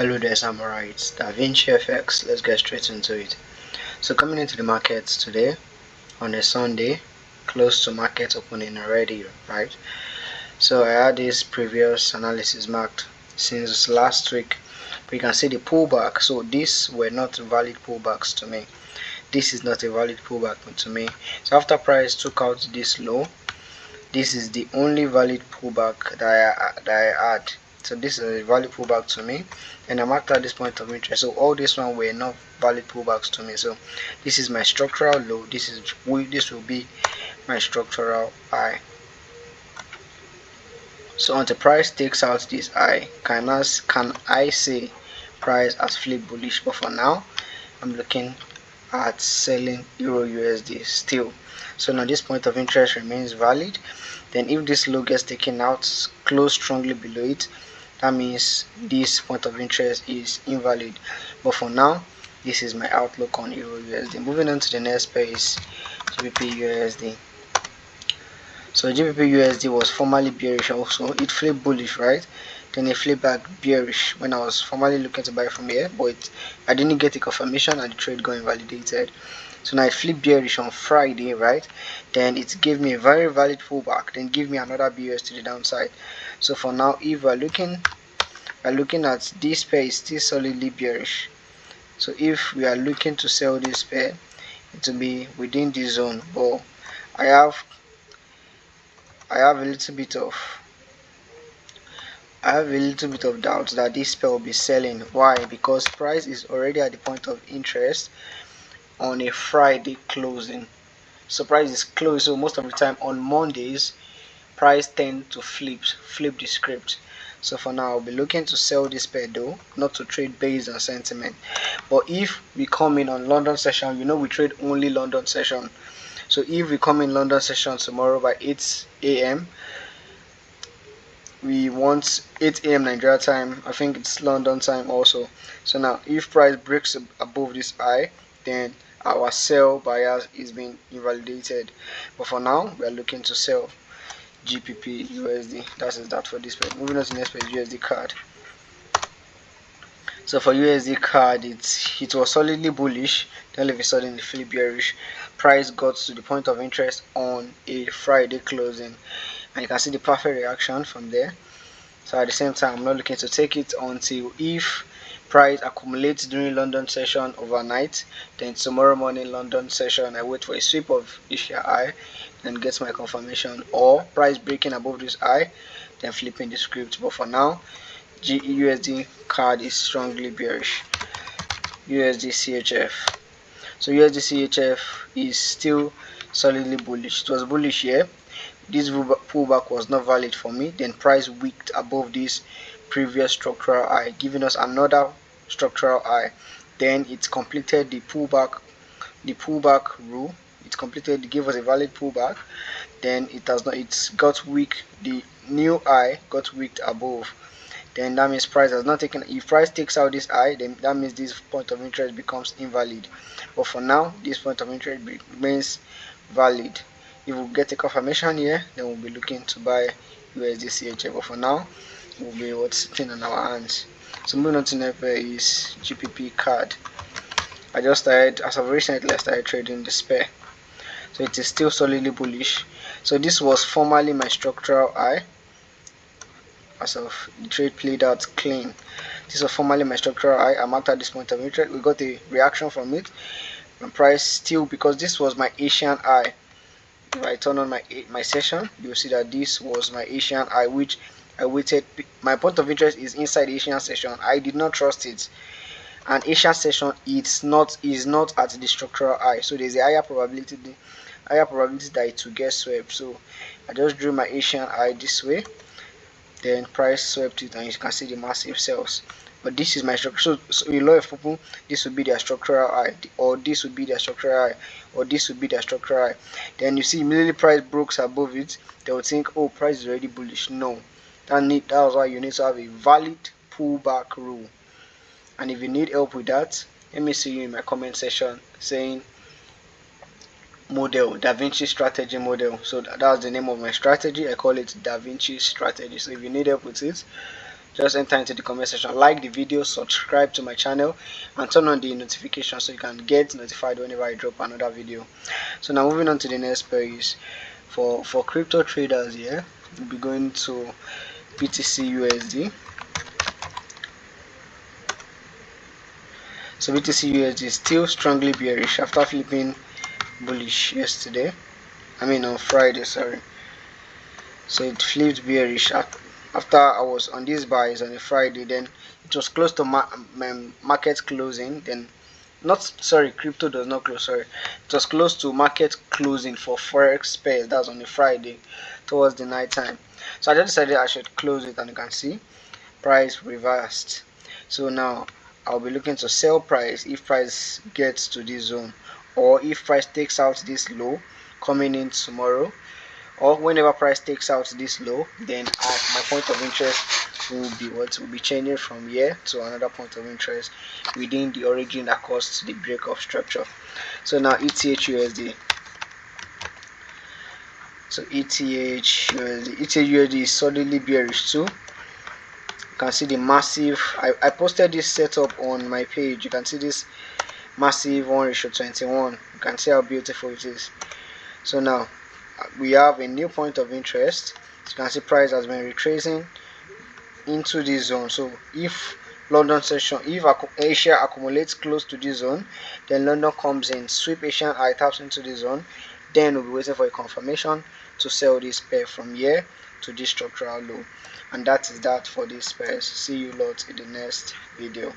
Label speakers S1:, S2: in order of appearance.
S1: Hello there, Samurai. It's DavinchyFX. Let's get straight into it. So coming into the markets today on a Sunday, close to market opening already, right? So I had this previous analysis marked since last week. We can see the pullback. So these were not valid pullbacks to me. This is not a valid pullback to me. So after price took out this low, this is the only valid pullback that I had. So this is a valid pullback to me, and I'm after this point of interest. So all this one were not valid pullbacks to me. So this is my structural low. This will be my structural high. So until price takes out this high, can I say price has flipped bullish? But for now, I'm looking at selling EURUSD still. So now this point of interest remains valid. Then if this low gets taken out, close strongly below it, that means this point of interest is invalid. But for now, this is my outlook on EURUSD. Moving on to the next page, GBPUSD. So GBPUSD was formerly bearish also. It flipped bullish, right? Then it flipped back bearish when I was formally looking to buy from here, but I didn't get a confirmation and the trade got invalidated. So now it flipped bearish on Friday, right? Then it gave me a very valid pullback, then give me another BUS to the downside. So for now, if we're looking at this pair is still solidly bearish. So if we are looking to sell this pair, it will be within this zone. But I have a little bit of doubt that this pair will be selling. Why? Because price is already at the point of interest on a Friday closing. So price is closed. So most of the time on Mondays, price tend to flip the script. So for now, I'll be looking to sell this pair though, not to trade based on sentiment. But if we come in on London session, we trade only London session. So if we come in London session tomorrow by 8 a.m. we want 8 a.m. Nigeria time. I think it's London time also. So now if price breaks above this high, then our sell bias is being invalidated. But for now, we are looking to sell GBPUSD. That is that for this page. Moving on to the next page, USDCAD. So for USDCAD, it was solidly bullish. Then all of a sudden it flipped bearish. Price got to the point of interest on a Friday closing, and you can see the perfect reaction from there. So at the same time, I'm not looking to take it until if price accumulates during London session overnight, then tomorrow morning London session I wait for a sweep of this high and get my confirmation, or price breaking above this high, then flipping the script. But for now, USD CAD is strongly bearish. USDCHF. So USDCHF is still solidly bullish. It was bullish here. This pullback was not valid for me. Then price wicked above this previous structural high, giving us another structural high. Then it completed the pullback rule. It gave us a valid pullback. Then it got weak. The new high got wicked above. Then that means price has not taken. If price takes out this high, then that means this point of interest becomes invalid. But for now, this point of interest remains valid. If we get a confirmation here, then we'll be looking to buy USDCHF. But for now, we'll be sitting on our hands. So moving on to next is GBPCAD. As of recently, I started trading this pair. So it is still solidly bullish. So this was formerly my structural high. As of the trade played out clean. This was formerly my structural high. I'm after this point of interest. We got a reaction from it. And price still, because this was my Asian high. If I turn on my session, you'll see that this was my Asian high, which I waited. My point of interest is inside the Asian session. I did not trust it. And Asian session is not at the structural high. So there's a higher probability that it will get swept. So I just drew my Asian high this way. Then price swept it, and you can see the massive sells. But this is my structure. So a lot of people, this would be their structural high, or this would be their structural high, or this would be their structural high. Then you see immediately price breaks above it, they would think, oh, price is already bullish. No, that's why you need to have a valid pullback rule. And if you need help with that, let me see you in my comment section saying model, Da Vinci strategy model. So that's the name of my strategy. I call it Da Vinci strategy. So if you need help with it, just enter into the comment section, like the video, subscribe to my channel, and turn on the notification so you can get notified whenever I drop another video. So now moving on to the next pair is for crypto traders. Here we'll be going to BTCUSD. So BTCUSD is still strongly bearish after flipping bullish yesterday. I mean on Friday, sorry. So it flipped bearish after I was on these buys on a Friday. Then it was close to market closing. Then crypto does not close. Sorry, it was close to market closing for Forex pairs. That's on a Friday towards the night time. So I just decided I should close it, and you can see price reversed. So now I'll be looking to sell price if price gets to this zone, or if price takes out this low coming in tomorrow, or whenever price takes out this low, then my point of interest will be changing from here to another point of interest within the origin that caused the break of structure. So now ETHUSD. So ETHUSD is solidly bearish too. You can see the massive, I posted this setup on my page. You can see this massive 1:21. You can see how beautiful it is. So now we have a new point of interest. As you can see, price has been retracing into this zone. So if Asia accumulates close to this zone, then London comes in, sweep Asian high, taps into the zone, then we'll be waiting for a confirmation to sell this pair from here to this structural low. And that is that for these pairs. See you lot in the next video.